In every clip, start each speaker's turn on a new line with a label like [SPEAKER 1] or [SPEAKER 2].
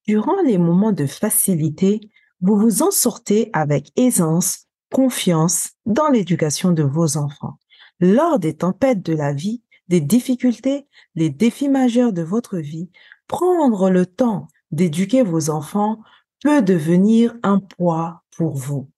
[SPEAKER 1] Durant les moments de facilité, vous vous en sortez avec aisance, confiance dans l'éducation de vos enfants. Lors des tempêtes de la vie, des difficultés, les défis majeurs de votre vie, prendre le temps d'éduquer vos enfants peut devenir un poids pour vous.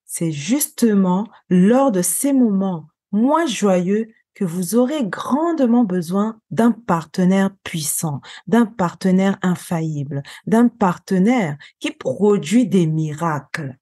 [SPEAKER 1] C'est justement lors de ces moments moins joyeux que vous aurez grandement besoin d'un partenaire puissant, d'un partenaire infaillible, d'un partenaire qui produit des miracles.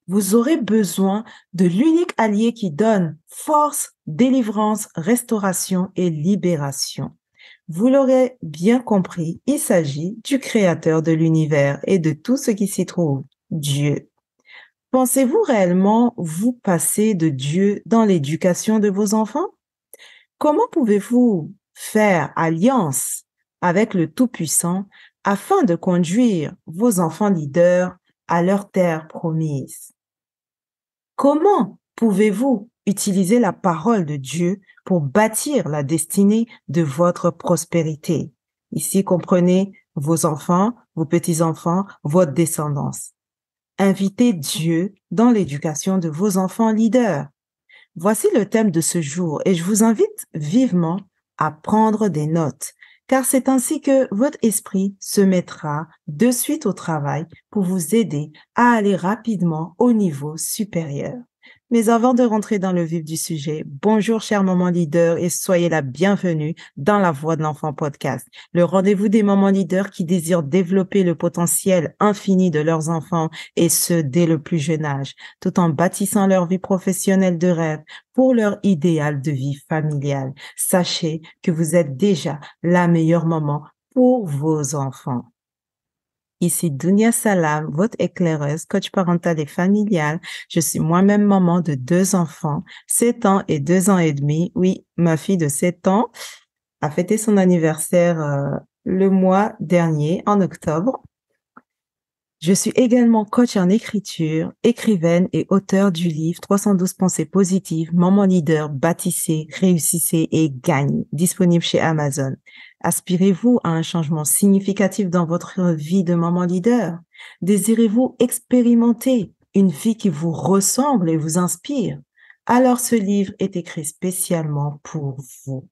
[SPEAKER 1] Vous aurez besoin de l'unique allié qui donne force, délivrance, restauration et libération. Vous l'aurez bien compris, il s'agit du créateur de l'univers et de tout ce qui s'y trouve, Dieu. Pensez-vous réellement vous passer de Dieu dans l'éducation de vos enfants? Comment pouvez-vous faire alliance avec le Tout-Puissant afin de conduire vos enfants leaders à leur terre promise? Comment pouvez-vous utiliser la parole de Dieu pour bâtir la destinée de votre prospérité? Ici, comprenez vos enfants, vos petits-enfants, votre descendance. Invitez Dieu dans l'éducation de vos enfants leaders. Voici le thème de ce jour et je vous invite vivement à prendre des notes, car c'est ainsi que votre esprit se mettra de suite au travail pour vous aider à aller rapidement au niveau supérieur. Mais avant de rentrer dans le vif du sujet, bonjour chers mamans leaders et soyez la bienvenue dans la Voix de l'enfant podcast, le rendez-vous des mamans leaders qui désirent développer le potentiel infini de leurs enfants et ce dès le plus jeune âge, tout en bâtissant leur vie professionnelle de rêve pour leur idéal de vie familiale. Sachez que vous êtes déjà la meilleure maman pour vos enfants. Ici Dunia Salam, votre éclaireuse, coach parentale et familiale. Je suis moi-même maman de 2 enfants, 7 ans et 2 ans et demi. Oui, ma fille de 7 ans a fêté son anniversaire le mois dernier, en octobre. Je suis également coach en écriture, écrivaine et auteure du livre 312 pensées positives, maman leader, bâtissez, réussissez et gagnez, disponible chez Amazon. Aspirez-vous à un changement significatif dans votre vie de maman leader? Désirez-vous expérimenter une vie qui vous ressemble et vous inspire? Alors ce livre est écrit spécialement pour vous.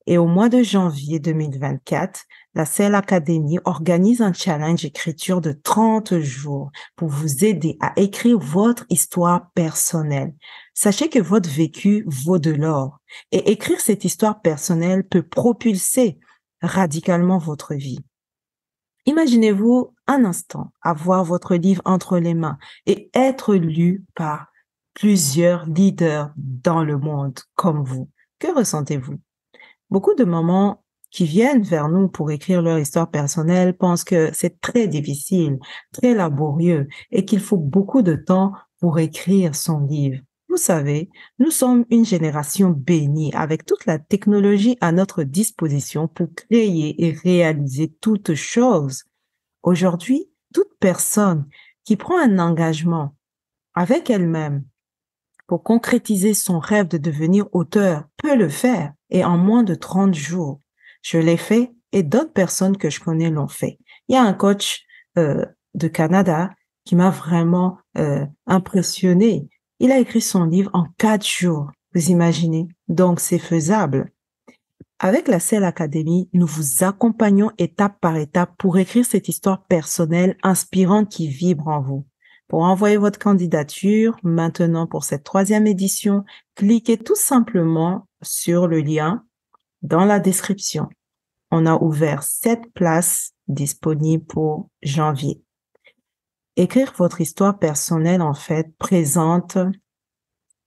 [SPEAKER 1] Et au mois de janvier 2024, la Cell Academy organise un challenge écriture de 30 jours pour vous aider à écrire votre histoire personnelle. Sachez que votre vécu vaut de l'or et écrire cette histoire personnelle peut propulser radicalement votre vie. Imaginez-vous un instant avoir votre livre entre les mains et être lu par plusieurs leaders dans le monde comme vous. Que ressentez-vous? Beaucoup de mamans qui viennent vers nous pour écrire leur histoire personnelle pensent que c'est très difficile, très laborieux et qu'il faut beaucoup de temps pour écrire son livre. Vous savez, nous sommes une génération bénie avec toute la technologie à notre disposition pour créer et réaliser toutes choses. Aujourd'hui, toute personne qui prend un engagement avec elle-même pour concrétiser son rêve de devenir auteur peut le faire et en moins de 30 jours. Je l'ai fait et d'autres personnes que je connais l'ont fait. Il y a un coach de Canada qui m'a vraiment impressionné. Il a écrit son livre en 4 jours. Vous imaginez? Donc, c'est faisable. Avec la Cell Academy, nous vous accompagnons étape par étape pour écrire cette histoire personnelle inspirante qui vibre en vous. Pour envoyer votre candidature maintenant pour cette 3e édition, cliquez tout simplement sur le lien dans la description. On a ouvert 7 places disponibles pour janvier. Écrire votre histoire personnelle, en fait, présente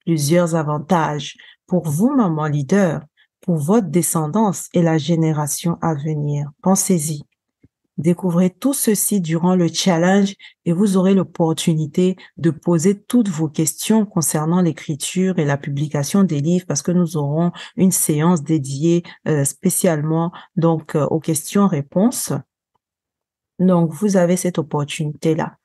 [SPEAKER 1] plusieurs avantages pour vous, maman leader, pour votre descendance et la génération à venir. Pensez-y. Découvrez tout ceci durant le challenge et vous aurez l'opportunité de poser toutes vos questions concernant l'écriture et la publication des livres parce que nous aurons une séance dédiée spécialement donc aux questions-réponses. Donc, vous avez cette opportunité-là.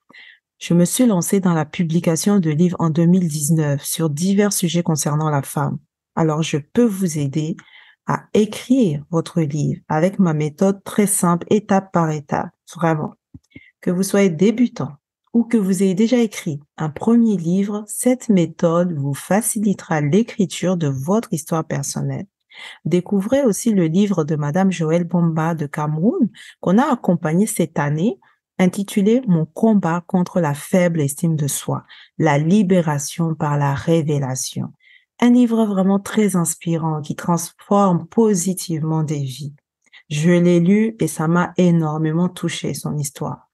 [SPEAKER 1] Je me suis lancée dans la publication de livres en 2019 sur divers sujets concernant la femme. Alors, je peux vous aider à écrire votre livre avec ma méthode très simple, étape par étape, vraiment. Que vous soyez débutant ou que vous ayez déjà écrit un premier livre, cette méthode vous facilitera l'écriture de votre histoire personnelle. Découvrez aussi le livre de Madame Joëlle Bomba de Cameroun qu'on a accompagné cette année, intitulé Mon combat contre la faible estime de soi, la libération par la révélation. Un livre vraiment très inspirant qui transforme positivement des vies. Je l'ai lu et ça m'a énormément touché son histoire.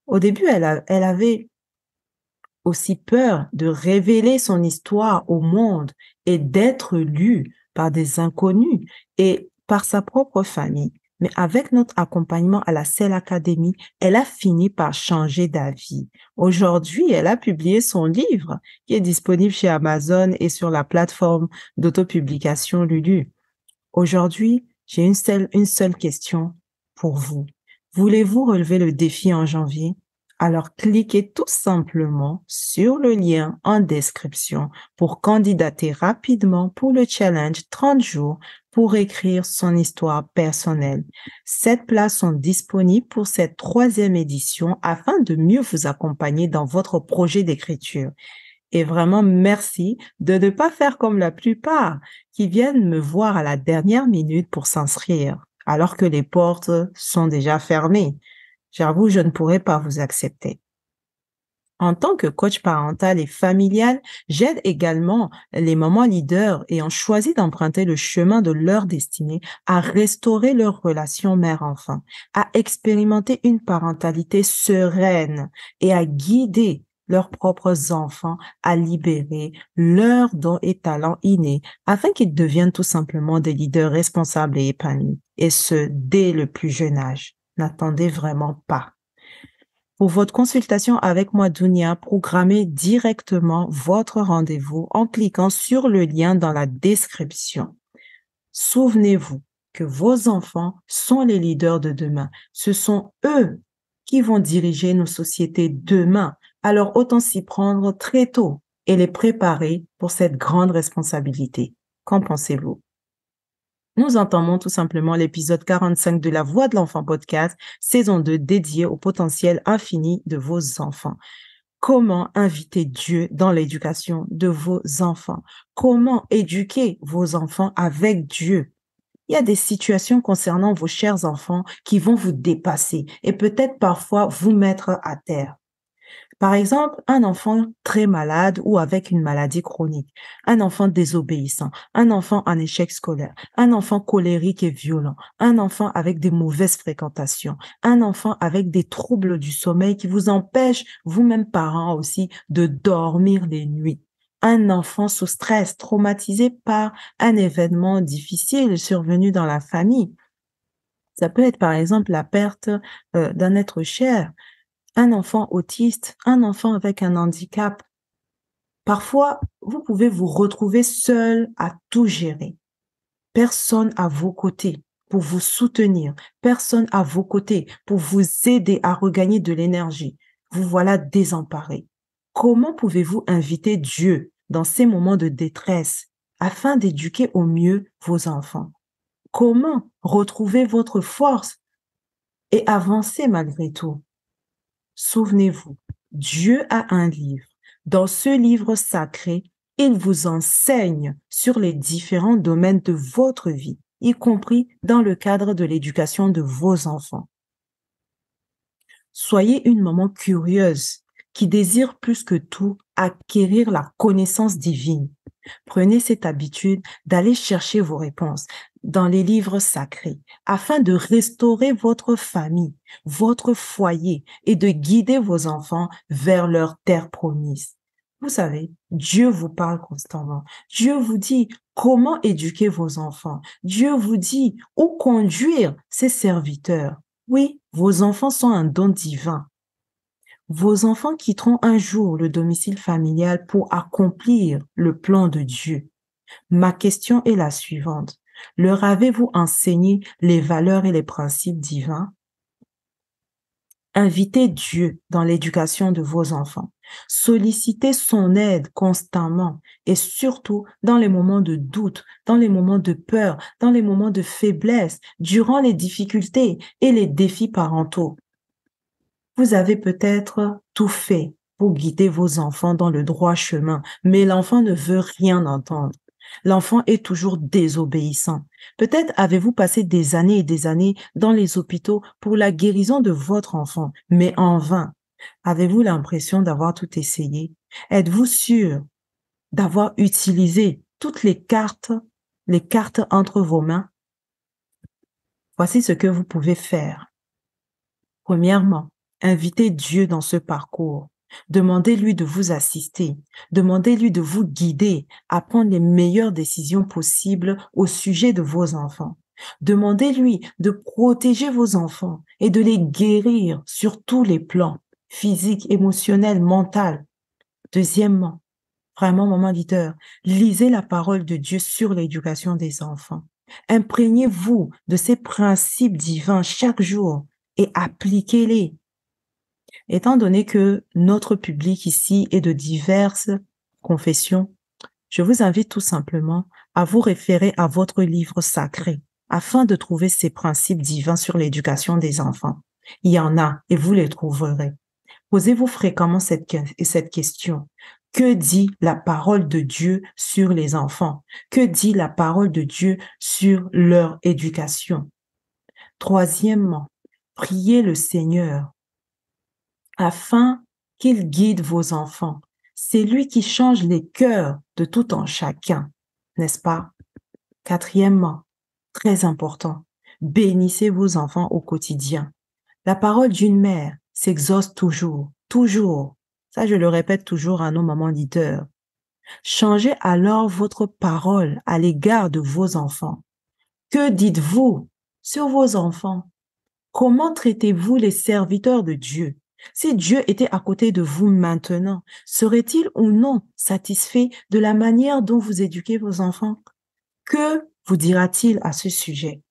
[SPEAKER 1] Au début, elle avait aussi peur de révéler son histoire au monde et d'être lue par des inconnus et par sa propre famille. Mais avec notre accompagnement à la Cell Academy, elle a fini par changer d'avis. Aujourd'hui, elle a publié son livre qui est disponible chez Amazon et sur la plateforme d'autopublication Lulu. Aujourd'hui, j'ai une seule question pour vous. Voulez-vous relever le défi en janvier? Alors cliquez tout simplement sur le lien en description pour candidater rapidement pour le challenge 30 jours pour écrire son histoire personnelle. 7 places sont disponibles pour cette 3e édition afin de mieux vous accompagner dans votre projet d'écriture. Et vraiment, merci de ne pas faire comme la plupart qui viennent me voir à la dernière minute pour s'inscrire, alors que les portes sont déjà fermées. J'avoue, je ne pourrais pas vous accepter. En tant que coach parental et familial, j'aide également les mamans leaders ayant choisi d'emprunter le chemin de leur destinée à restaurer leur relation mère-enfant, à expérimenter une parentalité sereine et à guider leurs propres enfants à libérer leurs dons et talents innés afin qu'ils deviennent tout simplement des leaders responsables et épanouis, et ce, dès le plus jeune âge. N'attendez vraiment pas. Pour votre consultation avec moi, Dounia, programmez directement votre rendez-vous en cliquant sur le lien dans la description. Souvenez-vous que vos enfants sont les leaders de demain. Ce sont eux qui vont diriger nos sociétés demain. Alors autant s'y prendre très tôt et les préparer pour cette grande responsabilité. Qu'en pensez-vous? Nous entamons tout simplement l'épisode 45 de La Voix de l'enfant podcast, saison 2 dédiée au potentiel infini de vos enfants. Comment inviter Dieu dans l'éducation de vos enfants? Comment éduquer vos enfants avec Dieu? Il y a des situations concernant vos chers enfants qui vont vous dépasser et peut-être parfois vous mettre à terre. Par exemple, un enfant très malade ou avec une maladie chronique, un enfant désobéissant, un enfant en échec scolaire, un enfant colérique et violent, un enfant avec des mauvaises fréquentations, un enfant avec des troubles du sommeil qui vous empêchent, vous-même parents aussi, de dormir les nuits. Un enfant sous stress, traumatisé par un événement difficile survenu dans la famille. Ça peut être par exemple la perte d'un être cher, un enfant autiste, un enfant avec un handicap. Parfois, vous pouvez vous retrouver seul à tout gérer. Personne à vos côtés pour vous soutenir, personne à vos côtés pour vous aider à regagner de l'énergie. Vous voilà désemparé. Comment pouvez-vous inviter Dieu dans ces moments de détresse afin d'éduquer au mieux vos enfants? Comment retrouver votre force et avancer malgré tout? Souvenez-vous, Dieu a un livre. Dans ce livre sacré, il vous enseigne sur les différents domaines de votre vie, y compris dans le cadre de l'éducation de vos enfants. Soyez une maman curieuse qui désire plus que tout acquérir la connaissance divine. Prenez cette habitude d'aller chercher vos réponses dans les livres sacrés afin de restaurer votre famille, votre foyer et de guider vos enfants vers leur terre promise. Vous savez, Dieu vous parle constamment. Dieu vous dit comment éduquer vos enfants. Dieu vous dit où conduire ses serviteurs. Oui, vos enfants sont un don divin. Vos enfants quitteront un jour le domicile familial pour accomplir le plan de Dieu. Ma question est la suivante. Leur avez-vous enseigné les valeurs et les principes divins? Invitez Dieu dans l'éducation de vos enfants. Sollicitez son aide constamment et surtout dans les moments de doute, dans les moments de peur, dans les moments de faiblesse, durant les difficultés et les défis parentaux. Vous avez peut-être tout fait pour guider vos enfants dans le droit chemin, mais l'enfant ne veut rien entendre. L'enfant est toujours désobéissant. Peut-être avez-vous passé des années et des années dans les hôpitaux pour la guérison de votre enfant, mais en vain. Avez-vous l'impression d'avoir tout essayé? Êtes-vous sûr d'avoir utilisé toutes les cartes entre vos mains? Voici ce que vous pouvez faire. Premièrement, invitez Dieu dans ce parcours. Demandez-lui de vous assister. Demandez-lui de vous guider à prendre les meilleures décisions possibles au sujet de vos enfants. Demandez-lui de protéger vos enfants et de les guérir sur tous les plans, physique, émotionnel, mental. Deuxièmement, vraiment, maman leader, lisez la parole de Dieu sur l'éducation des enfants. Imprégnez-vous de ces principes divins chaque jour et appliquez-les. Étant donné que notre public ici est de diverses confessions, je vous invite tout simplement à vous référer à votre livre sacré afin de trouver ces principes divins sur l'éducation des enfants. Il y en a et vous les trouverez. Posez-vous fréquemment cette question. Que dit la parole de Dieu sur les enfants? Que dit la parole de Dieu sur leur éducation? Troisièmement, priez le Seigneur afin qu'il guide vos enfants. C'est lui qui change les cœurs de tout un chacun, n'est-ce pas? Quatrièmement, très important, bénissez vos enfants au quotidien. La parole d'une mère s'exauce toujours, toujours. Ça, je le répète toujours à nos mamans leaders. Changez alors votre parole à l'égard de vos enfants. Que dites-vous sur vos enfants? Comment traitez-vous les serviteurs de Dieu? Si Dieu était à côté de vous maintenant, serait-il ou non satisfait de la manière dont vous éduquez vos enfants? Que vous dira-t-il à ce sujet?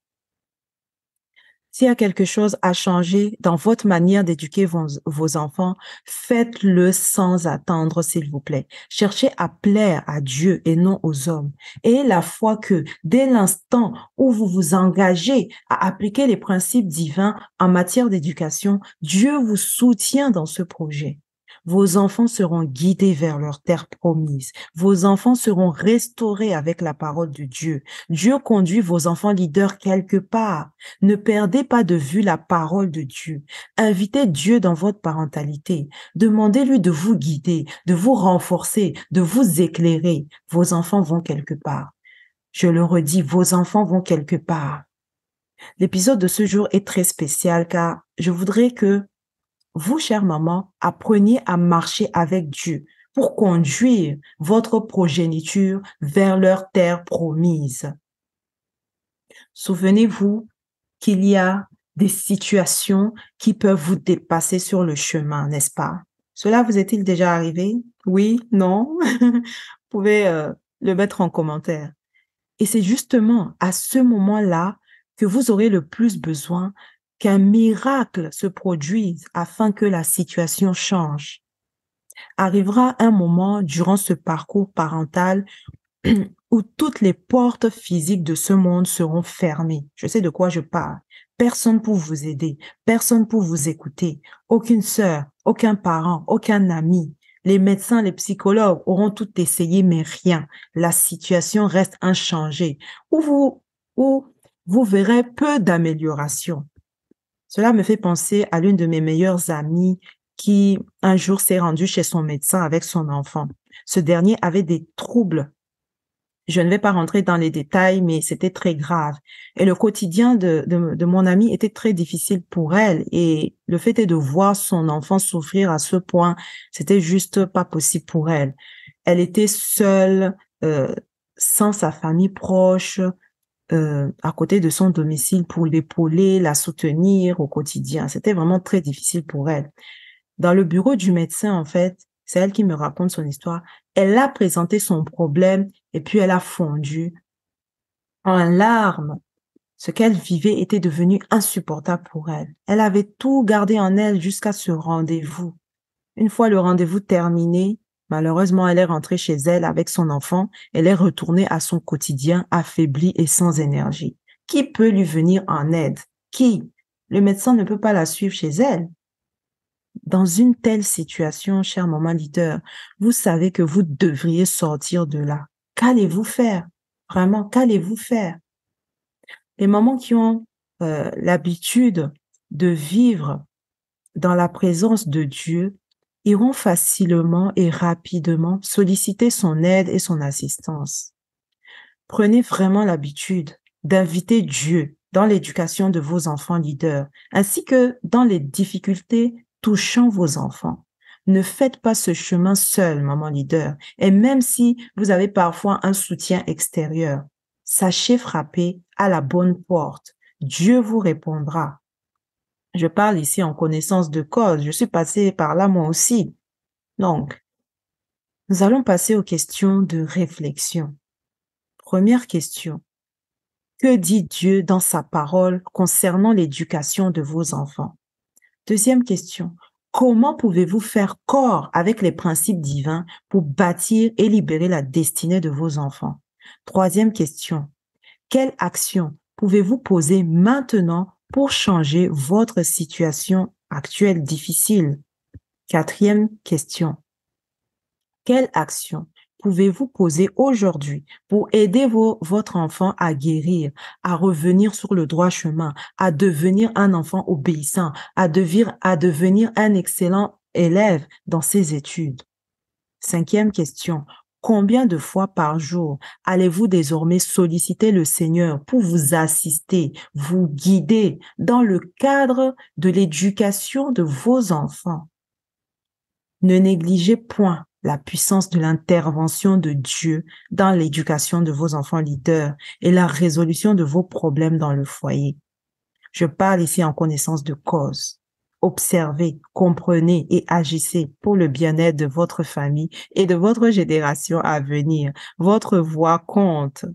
[SPEAKER 1] S'il y a quelque chose à changer dans votre manière d'éduquer vos enfants, faites-le sans attendre, s'il vous plaît. Cherchez à plaire à Dieu et non aux hommes. Et la foi que, dès l'instant où vous vous engagez à appliquer les principes divins en matière d'éducation, Dieu vous soutient dans ce projet. Vos enfants seront guidés vers leur terre promise. Vos enfants seront restaurés avec la parole de Dieu. Dieu conduit vos enfants leaders quelque part. Ne perdez pas de vue la parole de Dieu. Invitez Dieu dans votre parentalité. Demandez-lui de vous guider, de vous renforcer, de vous éclairer. Vos enfants vont quelque part. Je le redis, vos enfants vont quelque part. L'épisode de ce jour est très spécial car je voudrais que vous, chère maman, appreniez à marcher avec Dieu pour conduire votre progéniture vers leur terre promise. Souvenez-vous qu'il y a des situations qui peuvent vous dépasser sur le chemin, n'est-ce pas? Cela vous est-il déjà arrivé? Oui, non? Vous pouvez le mettre en commentaire. Et c'est justement à ce moment-là que vous aurez le plus besoin qu'un miracle se produise afin que la situation change. Arrivera un moment durant ce parcours parental où toutes les portes physiques de ce monde seront fermées. Je sais de quoi je parle. Personne pour vous aider, personne pour vous écouter, aucune sœur, aucun parent, aucun ami. Les médecins, les psychologues auront tout essayé, mais rien. La situation reste inchangée. Ou vous verrez peu d'amélioration. Cela me fait penser à l'une de mes meilleures amies qui, un jour, s'est rendue chez son médecin avec son enfant. Ce dernier avait des troubles. Je ne vais pas rentrer dans les détails, mais c'était très grave. Et le quotidien de mon amie était très difficile pour elle. Et le fait est de voir son enfant souffrir à ce point, c'était juste pas possible pour elle. Elle était seule, sans sa famille proche, à côté de son domicile pour l'épauler, la soutenir au quotidien. C'était vraiment très difficile pour elle. Dans le bureau du médecin, en fait, c'est elle qui me raconte son histoire. Elle a présenté son problème et puis elle a fondu en larmes. Ce qu'elle vivait était devenu insupportable pour elle. Elle avait tout gardé en elle jusqu'à ce rendez-vous. Une fois le rendez-vous terminé, malheureusement, elle est rentrée chez elle avec son enfant. Elle est retournée à son quotidien affaiblie et sans énergie. Qui peut lui venir en aide? Qui? Le médecin ne peut pas la suivre chez elle. Dans une telle situation, cher maman leader, vous savez que vous devriez sortir de là. Qu'allez-vous faire? Vraiment, qu'allez-vous faire? Les mamans qui ont l'habitude de vivre dans la présence de Dieu iront facilement et rapidement solliciter son aide et son assistance. Prenez vraiment l'habitude d'inviter Dieu dans l'éducation de vos enfants leaders, ainsi que dans les difficultés touchant vos enfants. Ne faites pas ce chemin seul, maman leader, et même si vous avez parfois un soutien extérieur, sachez frapper à la bonne porte. Dieu vous répondra. Je parle ici en connaissance de cause. Je suis passée par là moi aussi. Donc, nous allons passer aux questions de réflexion. Première question. Que dit Dieu dans sa parole concernant l'éducation de vos enfants? Deuxième question. Comment pouvez-vous faire corps avec les principes divins pour bâtir et libérer la destinée de vos enfants? Troisième question. Quelle action pouvez-vous poser maintenant pour changer votre situation actuelle difficile? Quatrième question. Quelle action pouvez-vous poser aujourd'hui pour aider votre enfant à guérir, à revenir sur le droit chemin, à devenir un enfant obéissant, à devenir un excellent élève dans ses études? Cinquième question. Combien de fois par jour allez-vous désormais solliciter le Seigneur pour vous assister, vous guider dans le cadre de l'éducation de vos enfants? Ne négligez point la puissance de l'intervention de Dieu dans l'éducation de vos enfants leaders et la résolution de vos problèmes dans le foyer. Je parle ici en connaissance de cause. Observez, comprenez et agissez pour le bien-être de votre famille et de votre génération à venir. Votre voix compte.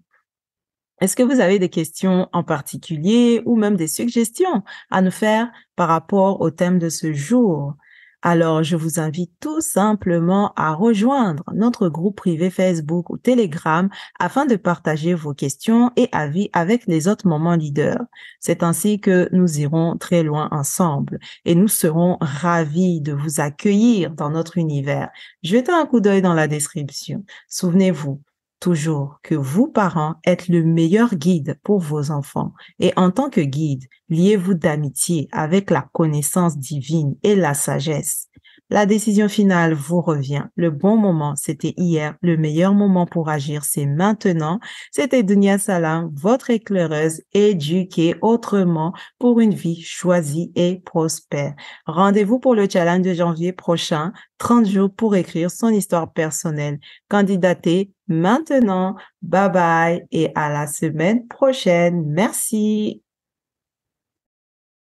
[SPEAKER 1] Est-ce que vous avez des questions en particulier ou même des suggestions à nous faire par rapport au thème de ce jour? Alors, je vous invite tout simplement à rejoindre notre groupe privé Facebook ou Telegram afin de partager vos questions et avis avec les autres mamans leaders. C'est ainsi que nous irons très loin ensemble et nous serons ravis de vous accueillir dans notre univers. Jetez un coup d'œil dans la description. Souvenez-vous, toujours que vous, parents, êtes le meilleur guide pour vos enfants. Et en tant que guide, liez-vous d'amitié avec la connaissance divine et la sagesse. La décision finale vous revient. Le bon moment, c'était hier. Le meilleur moment pour agir, c'est maintenant. C'était Dunia Salam, votre éclaireuse éduquée autrement pour une vie choisie et prospère. Rendez-vous pour le challenge de janvier prochain, 30 jours pour écrire son histoire personnelle. Candidatez maintenant. Bye bye et à la semaine prochaine. Merci.